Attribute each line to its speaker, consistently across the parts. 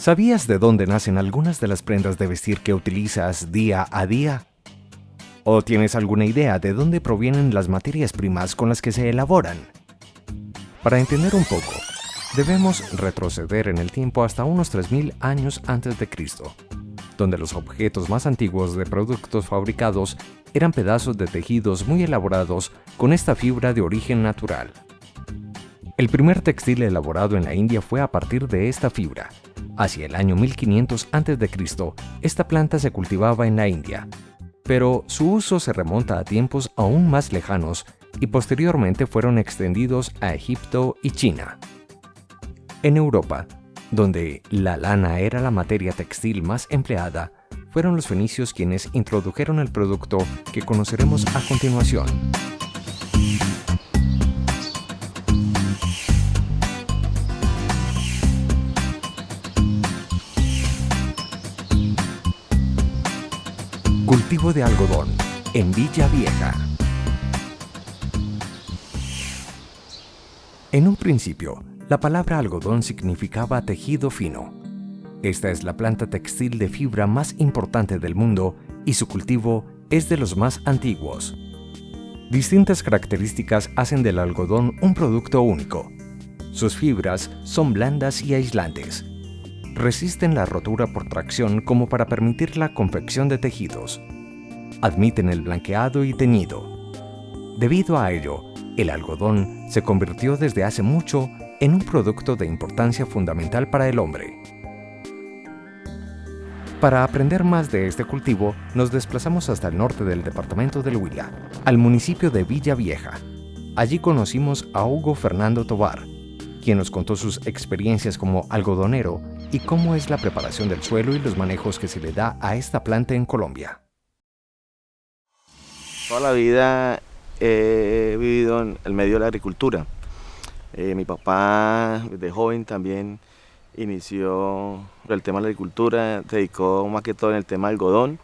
Speaker 1: ¿Sabías de dónde nacen algunas de las prendas de vestir que utilizas día a día? ¿O tienes alguna idea de dónde provienen las materias primas con las que se elaboran? Para entender un poco, debemos retroceder en el tiempo hasta unos 3000 años antes de Cristo, donde los objetos más antiguos de productos fabricados eran pedazos de tejidos muy elaborados con esta fibra de origen natural. El primer textil elaborado en la India fue a partir de esta fibra. Hacia el año 1500 a.C., esta planta se cultivaba en la India, pero su uso se remonta a tiempos aún más lejanos y posteriormente fueron extendidos a Egipto y China. En Europa, donde la lana era la materia textil más empleada, fueron los fenicios quienes introdujeron el producto que conoceremos a continuación. Cultivo de algodón en Villa Vieja. En un principio, la palabra algodón significaba tejido fino. Esta es la planta textil de fibra más importante del mundo y su cultivo es de los más antiguos. Distintas características hacen del algodón un producto único. Sus fibras son blandas y aislantes. Resisten la rotura por tracción como para permitir la confección de tejidos. Admiten el blanqueado y teñido. Debido a ello, el algodón se convirtió desde hace mucho en un producto de importancia fundamental para el hombre. Para aprender más de este cultivo, nos desplazamos hasta el norte del departamento del Huila, al municipio de Villa Vieja. Allí conocimos a Hugo Fernando Tovar, quien nos contó sus experiencias como algodonero y cómo es la preparación del suelo y los manejos que se le da a esta planta en Colombia.
Speaker 2: Toda la vida he vivido en el medio de la agricultura. Mi papá, desde joven, también inició el tema de la agricultura, se dedicó más que todo en el tema del algodón.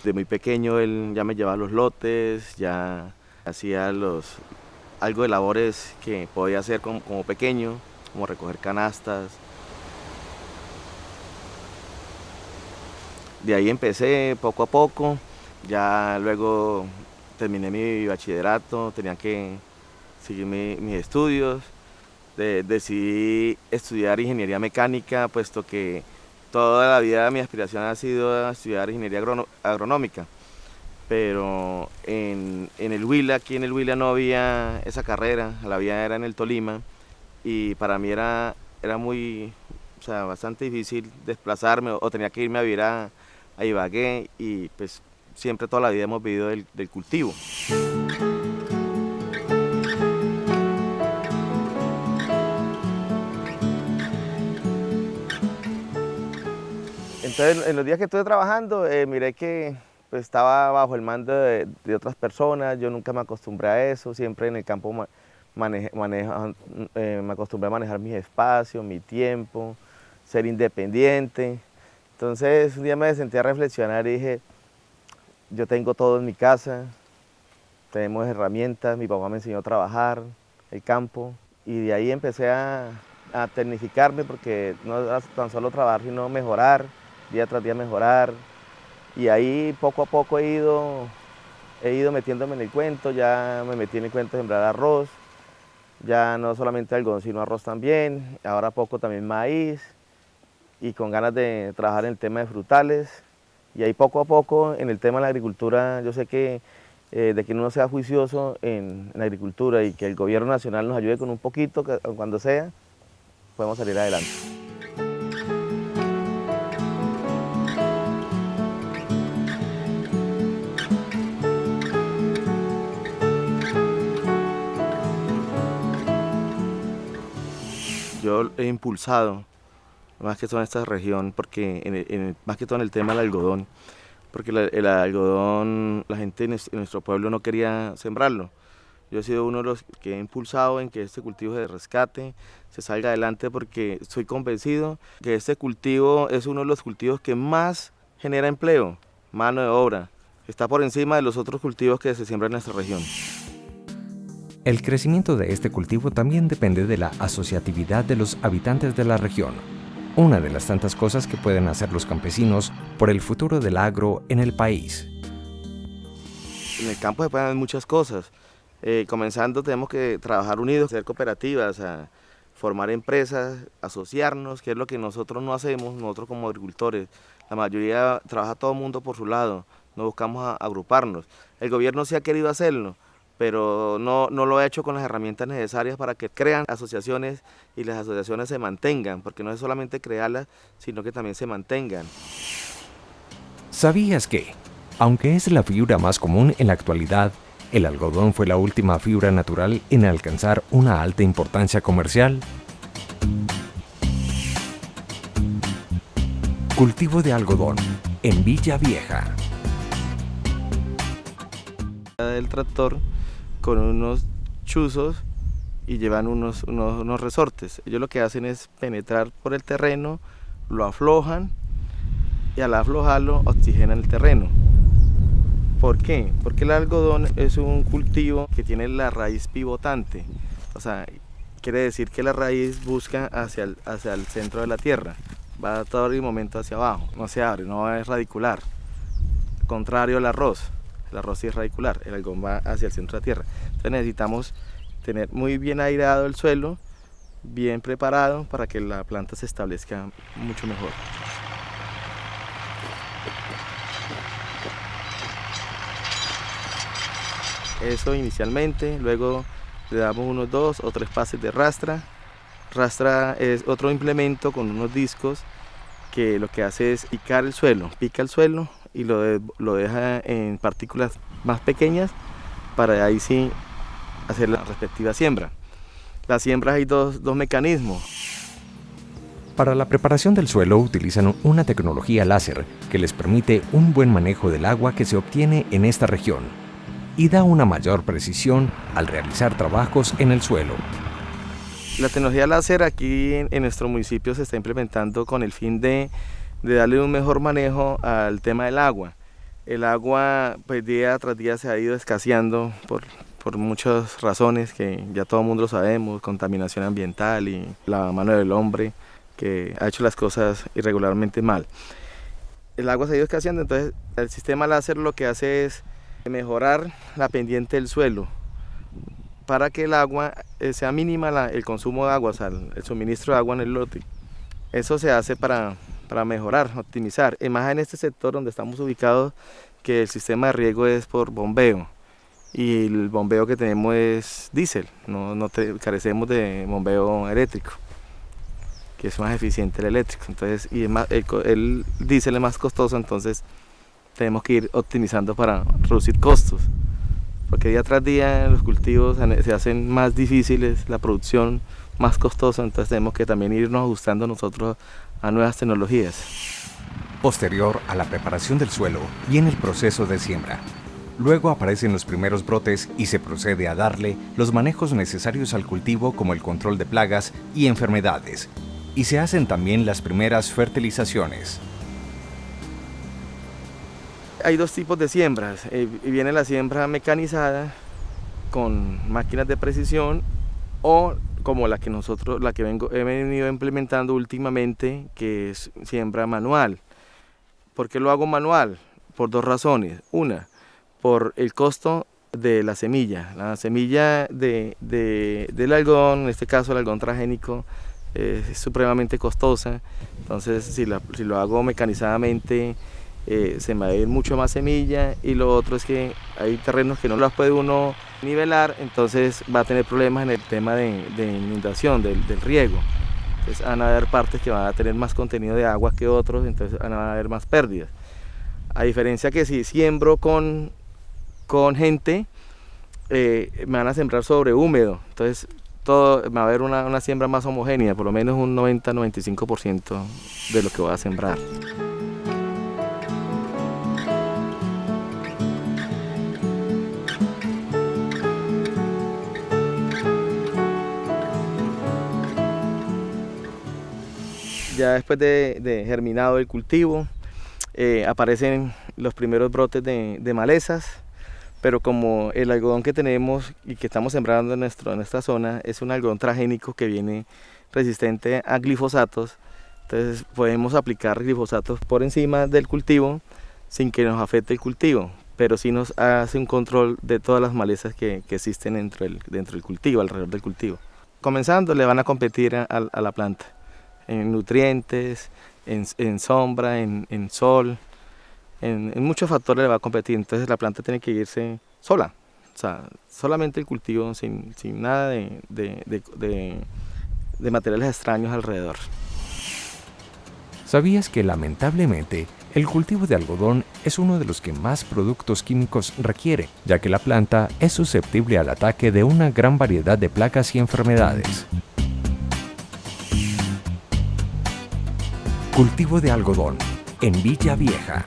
Speaker 2: De muy pequeño él ya me llevaba los lotes, ya hacía algo de labores que podía hacer como pequeño, como recoger canastas. De ahí empecé poco a poco, ya luego terminé mi bachillerato, tenía que seguir mis estudios. Decidí estudiar ingeniería mecánica, puesto que toda la vida mi aspiración ha sido estudiar ingeniería agronómica. Pero en el Huila, aquí en el Huila no había esa carrera, la vida era en el Tolima y para mí era muy, bastante difícil desplazarme o tenía que irme a vivir a Ibagué y pues siempre toda la vida hemos vivido del cultivo. Entonces en los días que estuve trabajando miré que pues, estaba bajo el mando de otras personas, yo nunca me acostumbré a eso, siempre en el campo me acostumbré a manejar mis espacios, mi tiempo, ser independiente. Entonces un día me senté a reflexionar y dije, yo tengo todo en mi casa, tenemos herramientas, mi papá me enseñó a trabajar, el campo, y de ahí empecé a tecnificarme porque no era tan solo trabajar, sino mejorar, día tras día mejorar. Y ahí poco a poco he ido metiéndome en el cuento, ya me metí en el cuento de sembrar arroz, ya no solamente algodón, sino arroz también, ahora poco también maíz, y con ganas de trabajar en el tema de frutales. Y ahí poco a poco en el tema de la agricultura, yo sé que de que uno sea juicioso en la agricultura y que el gobierno nacional nos ayude con un poquito, cuando sea, podemos salir adelante. Yo he impulsado más que todo en esta región, porque más que todo en el tema del algodón, porque el algodón, la gente en nuestro pueblo no quería sembrarlo. Yo he sido uno de los que he impulsado en que este cultivo se rescate, se salga adelante, porque estoy convencido que este cultivo es uno de los cultivos que más genera empleo, mano de obra. Está por encima de los otros cultivos que se siembran en nuestra región.
Speaker 1: El crecimiento de este cultivo también depende de la asociatividad de los habitantes de la región. una de las tantas cosas que pueden hacer los campesinos por el futuro del agro en el país.
Speaker 2: En el campo se pueden hacer muchas cosas. Comenzando tenemos que trabajar unidos, hacer cooperativas, formar empresas, asociarnos, que es lo que nosotros no hacemos, nosotros como agricultores. La mayoría trabaja todo el mundo por su lado, no buscamos agruparnos. El gobierno sí ha querido hacerlo, pero no lo ha hecho con las herramientas necesarias para que crean asociaciones y las asociaciones se mantengan, porque no es solamente crearlas, sino que también se mantengan.
Speaker 1: ¿Sabías que, aunque es la fibra más común en la actualidad, el algodón fue la última fibra natural en alcanzar una alta importancia comercial? Cultivo de algodón en Villa Vieja.
Speaker 2: El tractor con unos chuzos y llevan unos resortes. Ellos lo que hacen es penetrar por el terreno, lo aflojan y al aflojarlo oxigenan el terreno. ¿Por qué? Porque el algodón es un cultivo que tiene la raíz pivotante, o sea, quiere decir que la raíz busca hacia el centro de la tierra, va a todo el momento hacia abajo, no se abre, no es radicular, contrario al arroz. El arroz sí es radicular, el algodón va hacia el centro de la tierra. Entonces necesitamos tener muy bien aireado el suelo, bien preparado para que la planta se establezca mucho mejor. Eso inicialmente, luego le damos unos 2 o 3 pases de rastra. Rastra es otro implemento con unos discos que lo que hace es pica el suelo y lo deja en partículas más pequeñas para ahí sí hacer la respectiva siembra. Las siembras hay dos mecanismos.
Speaker 1: Para la preparación del suelo utilizan una tecnología láser que les permite un buen manejo del agua que se obtiene en esta región y da una mayor precisión al realizar trabajos en el suelo.
Speaker 2: La tecnología láser aquí en nuestro municipio se está implementando con el fin de darle un mejor manejo al tema del agua. El agua pues día tras día se ha ido escaseando por muchas razones que ya todo el mundo lo sabemos, contaminación ambiental y la mano del hombre que ha hecho las cosas irregularmente mal. El agua se ha ido escaseando, entonces el sistema láser lo que hace es mejorar la pendiente del suelo para que el agua sea mínima el consumo de agua, o sea, el suministro de agua en el lote. Eso se hace para mejorar, optimizar, y más en este sector donde estamos ubicados, que el sistema de riego es por bombeo y el bombeo que tenemos es diésel, carecemos de bombeo eléctrico, que es más eficiente el eléctrico, entonces, y el diésel es más costoso, entonces tenemos que ir optimizando para reducir costos, porque día tras día los cultivos se hacen más difíciles, la producción más costosa, entonces tenemos que también irnos ajustando nosotros a nuevas tecnologías.
Speaker 1: Posterior a la preparación del suelo viene el proceso de siembra. Luego aparecen los primeros brotes y se procede a darle los manejos necesarios al cultivo como el control de plagas y enfermedades. Y se hacen también las primeras fertilizaciones.
Speaker 2: Hay dos tipos de siembras, viene la siembra mecanizada con máquinas de precisión o como la que he venido implementando últimamente, que es siembra manual. ¿Por qué lo hago manual? Por dos razones. Una, por el costo de la semilla. La semilla del algodón, en este caso el algodón transgénico, es supremamente costosa, entonces si lo hago mecanizadamente se me va a ir mucho más semilla, y lo otro es que hay terrenos que no las puede uno nivelar, entonces va a tener problemas en el tema de inundación, del riego. Entonces van a haber partes que van a tener más contenido de agua que otros, entonces van a haber más pérdidas. A diferencia que si siembro con gente, me van a sembrar sobre húmedo, entonces va a haber una siembra más homogénea, por lo menos un 90-95% de lo que voy a sembrar. Ya después de germinado el cultivo, aparecen los primeros brotes de malezas, pero como el algodón que tenemos y que estamos sembrando en esta zona es un algodón transgénico que viene resistente a glifosatos, Entonces podemos aplicar glifosatos por encima del cultivo sin que nos afecte el cultivo, pero sí nos hace un control de todas las malezas que existen dentro del cultivo, alrededor del cultivo. Comenzando le van a competir a la planta en nutrientes, en sombra, en sol, en muchos factores le va a competir, entonces la planta tiene que irse sola, o sea, solamente el cultivo sin nada de materiales extraños alrededor.
Speaker 1: ¿Sabías que lamentablemente el cultivo de algodón es uno de los que más productos químicos requiere, ya que la planta es susceptible al ataque de una gran variedad de plagas y enfermedades? Cultivo de algodón en Villa Vieja.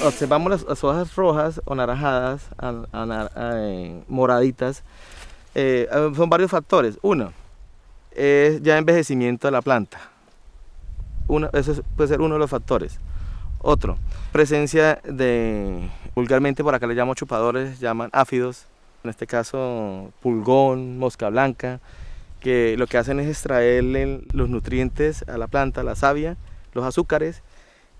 Speaker 2: Observamos las hojas rojas o naranjadas, moraditas, son varios factores. Uno, es ya envejecimiento de la planta. Eso puede ser uno de los factores. Otro, presencia vulgarmente por acá le llamamos chupadores, llaman áfidos, en este caso pulgón, mosca blanca, que lo que hacen es extraerle los nutrientes a la planta, la savia, los azúcares,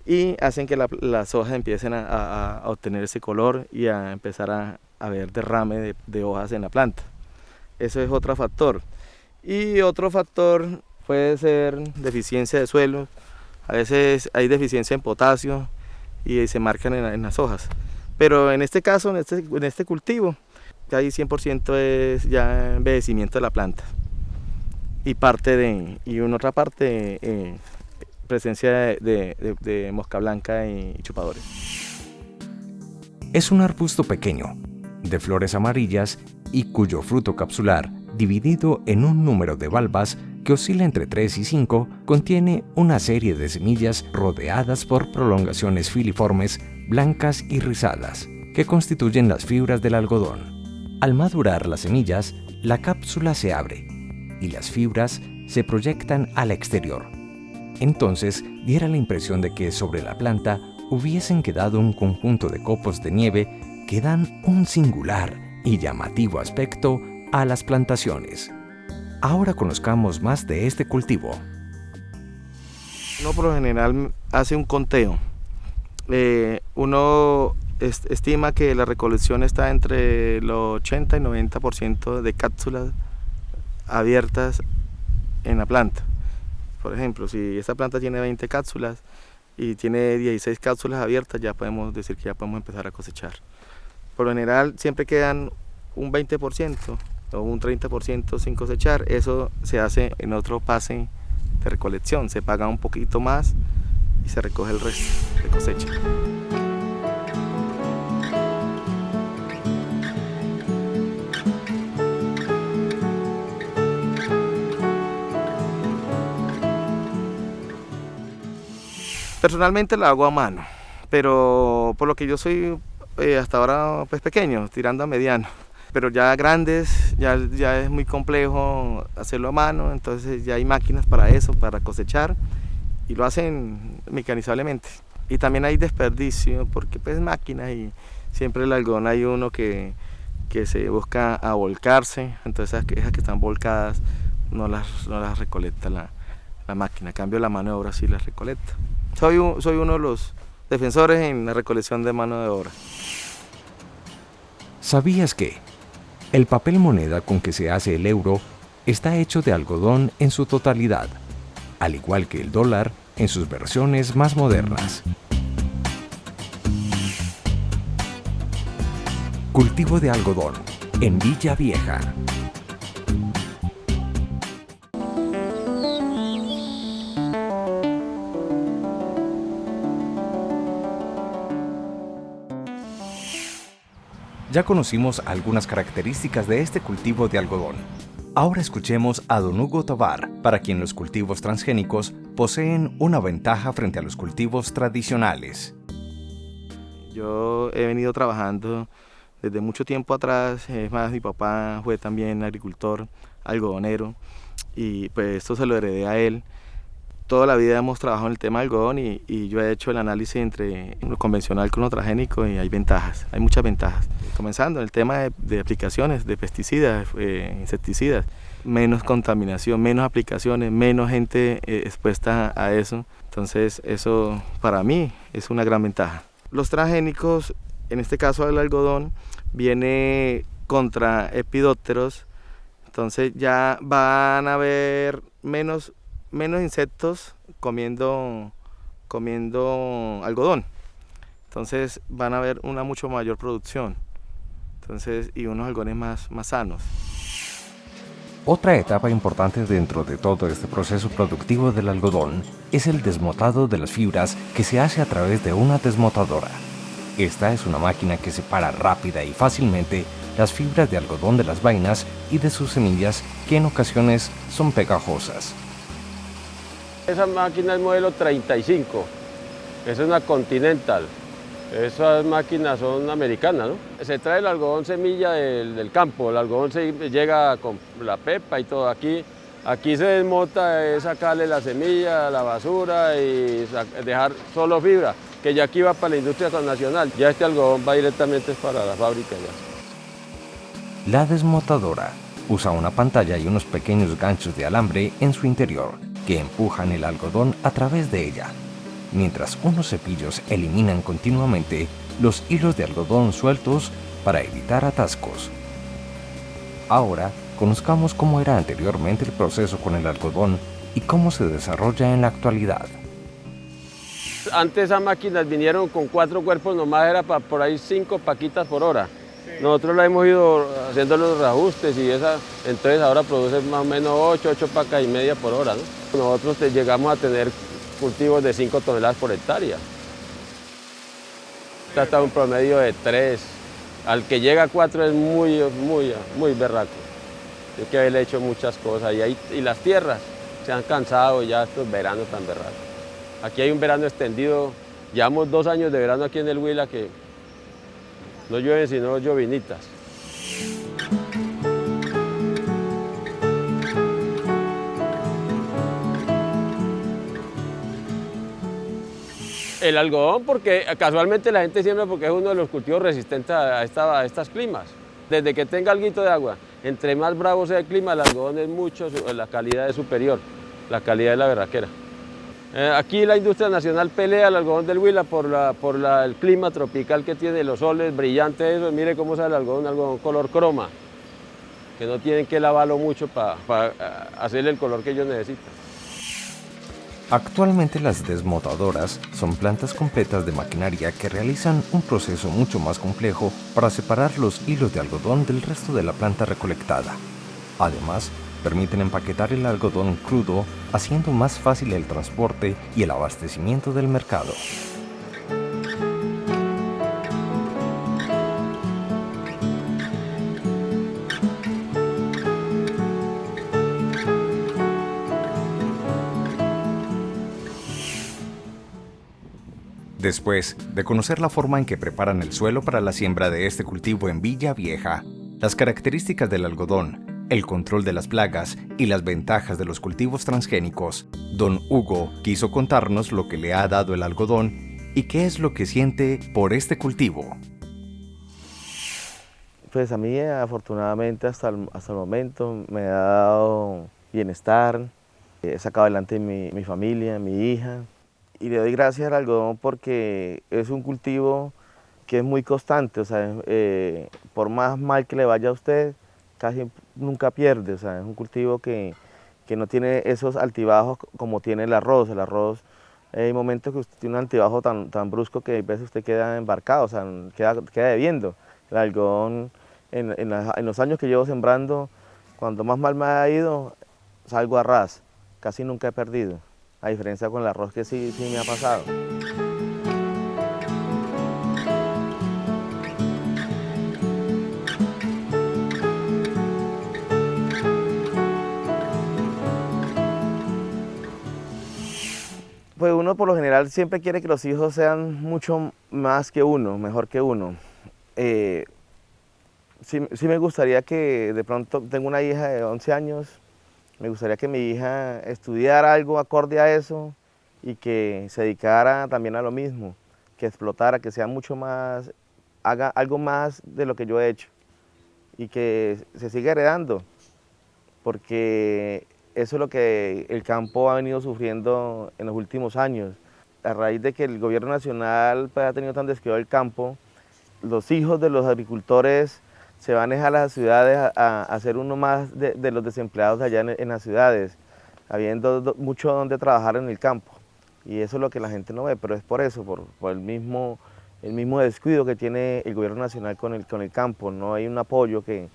Speaker 2: y hacen que las hojas empiecen a obtener ese color y a empezar a ver derrame de hojas en la planta. Eso es otro factor. Y otro factor puede ser deficiencia de suelo. A veces hay deficiencia en potasio y se marcan en las hojas. Pero en este caso, en este cultivo, casi 100% es ya envejecimiento de la planta. Y una otra parte, presencia de mosca blanca y chupadores.
Speaker 1: Es un arbusto pequeño, de flores amarillas y cuyo fruto capsular, dividido en un número de valvas que oscila entre 3 y 5, contiene una serie de semillas rodeadas por prolongaciones filiformes blancas y rizadas, que constituyen las fibras del algodón. Al madurar las semillas, la cápsula se abre y las fibras se proyectan al exterior. Entonces diera la impresión de que sobre la planta hubiesen quedado un conjunto de copos de nieve que dan un singular y llamativo aspecto a las plantaciones. Ahora conozcamos más de este cultivo.
Speaker 2: Uno por lo general hace un conteo. Uno estima que la recolección está entre el 80 y 90% de cápsulas abiertas en la planta. Por ejemplo, si esta planta tiene 20 cápsulas y tiene 16 cápsulas abiertas, ya podemos decir que ya podemos empezar a cosechar. Por lo general siempre quedan un 20% o un 30% sin cosechar. Eso se hace en otro pase de recolección, se paga un poquito más y se recoge el resto de cosecha. Personalmente la hago a mano, pero por lo que yo soy hasta ahora pues pequeño, tirando a mediano, pero ya grandes ya es muy complejo hacerlo a mano, entonces ya hay máquinas para eso, para cosechar, y lo hacen mecanizablemente. Y también hay desperdicio porque pues máquinas y siempre el algodón hay uno que se busca a volcarse, entonces esas que están volcadas no las recolecta la máquina, a cambio la mano de obra sí las recolecta. Soy uno de los defensores en la recolección de mano de obra.
Speaker 1: ¿Sabías que el papel moneda con que se hace el euro está hecho de algodón en su totalidad, al igual que el dólar en sus versiones más modernas? Cultivo de algodón en Villa Vieja. Ya conocimos algunas características de este cultivo de algodón. Ahora escuchemos a don Hugo Tovar, para quien los cultivos transgénicos poseen una ventaja frente a los cultivos tradicionales.
Speaker 2: Yo he venido trabajando desde mucho tiempo atrás, es más, mi papá fue también agricultor, algodonero, y pues esto se lo heredé a él. Toda la vida hemos trabajado en el tema del algodón y yo he hecho el análisis entre lo convencional con lo transgénico y hay ventajas, hay muchas ventajas. Comenzando en el tema de aplicaciones, de pesticidas, insecticidas, menos contaminación, menos aplicaciones, menos gente expuesta a eso. Entonces eso para mí es una gran ventaja. Los transgénicos, en este caso el algodón, viene contra epidópteros, entonces ya van a haber menos insectos comiendo algodón, entonces van a haber una mucho mayor producción, entonces, y unos algodones más sanos.
Speaker 1: Otra etapa importante dentro de todo este proceso productivo del algodón es el desmotado de las fibras que se hace a través de una desmotadora. Esta es una máquina que separa rápida y fácilmente las fibras de algodón de las vainas y de sus semillas, que en ocasiones son pegajosas.
Speaker 3: Esa máquina es modelo 35, es una Continental. Esas máquinas son americanas, ¿no? Se trae el algodón semilla del campo, el algodón llega con la pepa y todo. Aquí se desmota, es sacarle la semilla, la basura y dejar solo fibra, que ya aquí va para la industria transnacional. Ya este algodón va directamente para la fábrica ya.
Speaker 1: La desmotadora usa una pantalla y unos pequeños ganchos de alambre en su interior que empujan el algodón a través de ella, mientras unos cepillos eliminan continuamente los hilos de algodón sueltos para evitar atascos. Ahora, conozcamos cómo era anteriormente el proceso con el algodón y cómo se desarrolla en la actualidad.
Speaker 3: Antes esas máquinas vinieron con 4 cuerpos, nomás era para por ahí 5 paquitas por hora. Nosotros la hemos ido haciendo los reajustes y entonces ahora produce más o menos 8 pacas y media por hora, ¿no? Nosotros llegamos a tener cultivos de 5 toneladas por hectárea. Hasta un promedio de 3. Al que llega a 4 es muy berraco. Hay que haberle hecho muchas cosas y las tierras se han cansado ya estos veranos tan berracos. Aquí hay un verano extendido, llevamos 2 años de verano aquí en el Huila que no llueven sino llovinitas. El algodón, porque casualmente la gente siembra porque es uno de los cultivos resistentes a estos climas. Desde que tenga alguito de agua, entre más bravo sea el clima, el algodón es mucho, la calidad es superior, la calidad de la berraquera. Aquí la industria nacional pelea el algodón del Huila por el clima tropical que tiene, los soles brillantes, eso. Mire cómo sale el algodón color croma, que no tienen que lavarlo mucho para hacerle el color que ellos necesitan.
Speaker 1: Actualmente las desmotadoras son plantas completas de maquinaria que realizan un proceso mucho más complejo para separar los hilos de algodón del resto de la planta recolectada. Además, permiten empaquetar el algodón crudo, haciendo más fácil el transporte y el abastecimiento del mercado. Después de conocer la forma en que preparan el suelo para la siembra de este cultivo en Villa Vieja, las características del algodón, el control de las plagas y las ventajas de los cultivos transgénicos, don Hugo quiso contarnos lo que le ha dado el algodón y qué es lo que siente por este cultivo.
Speaker 2: Pues a mí afortunadamente hasta el momento me ha dado bienestar, he sacado adelante mi familia, mi hija. Y le doy gracias al algodón porque es un cultivo que es muy constante, o sea, por más mal que le vaya a usted, casi nunca pierde, o sea, es un cultivo que no tiene esos altibajos como tiene el arroz. El arroz, hay momentos que usted tiene un altibajo tan brusco que a veces usted queda embarcado, o sea, queda debiendo. El algodón, en los años que llevo sembrando, cuando más mal me ha ido, salgo a ras, casi nunca he perdido. A diferencia con el arroz que sí me ha pasado. Pues uno por lo general siempre quiere que los hijos sean mucho más que uno, mejor que uno. Sí me gustaría que de pronto, tengo una hija de 11 años Me gustaría que mi hija estudiara algo acorde a eso y que se dedicara también a lo mismo, que explotara, que sea mucho más, haga algo más de lo que yo he hecho y que se siga heredando, porque eso es lo que el campo ha venido sufriendo en los últimos años. A raíz de que el gobierno nacional pues, ha tenido tan descuidado el campo, los hijos de los agricultores se van a las ciudades a ser uno más de los desempleados allá en las ciudades, habiendo mucho donde trabajar en el campo. Y eso es lo que la gente no ve, pero es por eso, por el mismo descuido que tiene el gobierno nacional con el campo. No hay un apoyo que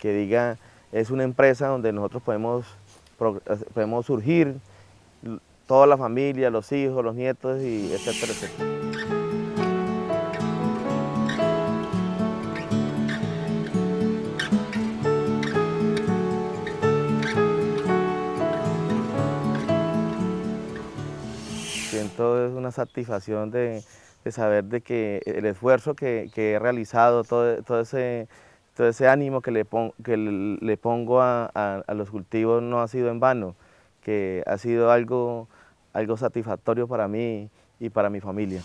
Speaker 2: diga, es una empresa donde nosotros podemos surgir, toda la familia, los hijos, los nietos, y etcétera, etcétera. Siento es una satisfacción de saber de que el esfuerzo que he realizado, todo ese ánimo que le pongo a los cultivos no ha sido en vano, que ha sido algo satisfactorio para mí y para mi familia.